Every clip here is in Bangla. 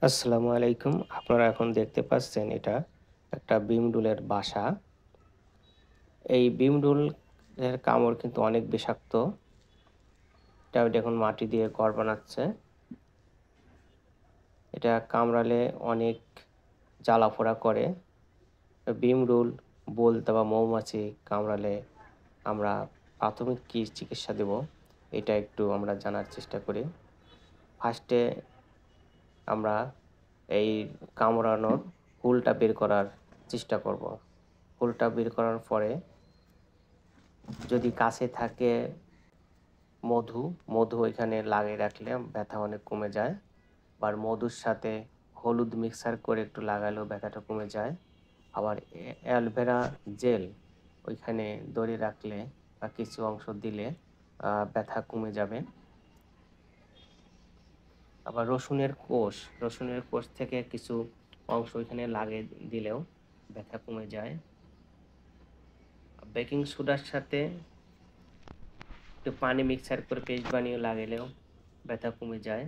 আসসালামু আলাইকুম। আপনারা এখন দেখতে পাচ্ছেন এটা একটা বিমডুলের বাসা। এই বিমডুল এর কামড় কিন্তু অনেক বিষাক্ত। এটা দেখুন মাটি দিয়ে ঘর বানাচ্ছে। এটা কামড়ালে অনেক জ্বালাপোড়া করে। বিমরুল বলতে বা মৌমাছি কামড়ালে আমরা প্রাথমিক কি চিকিৎসা দেব এটা একটু আমরা জানার চেষ্টা করি। ফার্স্টে আমরা এই কামড়ানোর হুলটা বের করার চেষ্টা করব। হুলটা বের করার পরে যদি কাছে থাকে মধু এখানে লাগিয়ে রাখলে ব্যথা অনেক কমে যায়। আবার মধুর সাথে হলুদ মিক্সার করে একটু লাগালেও ব্যথাটা কমে যায়। আবার অ্যালোভেরা জেল ওইখানে দড়ি রাখলে বা কিছু অংশ দিলে ব্যথা কমে যাবে। আবার রসুনের কোষ থেকে কিছু অংশ ওইখানে লাগিয়ে দিলেও ব্যথা কমে যায়। বেকিং সোডার সাথে একটু পানি মিক্সার করে পেস্ট বানিয়ে লাগালেও ব্যথা কমে যায়।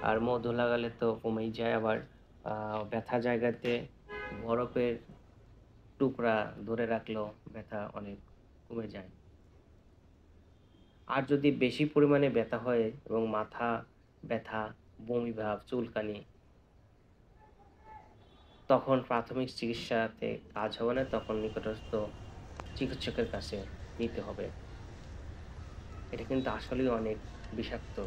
আর মধু লাগালে তো কমেই যায়। আবার ব্যথা জায়গাতে বরফের টুকরা ধরে রাখলেও ব্যথা অনেক কমে যায়। আর যদি বেশি পরিমাণে ব্যথা হয় এবং মাথা ব্যথা, বমি ভাব, চুলকানি, তখন প্রাথমিক চিকিৎসাতে কাজ হবে না, তখন নিকটস্থ চিকিৎসকের কাছে নিতে হবে। এটা কিন্তু আসলেই অনেক বিষাক্ত।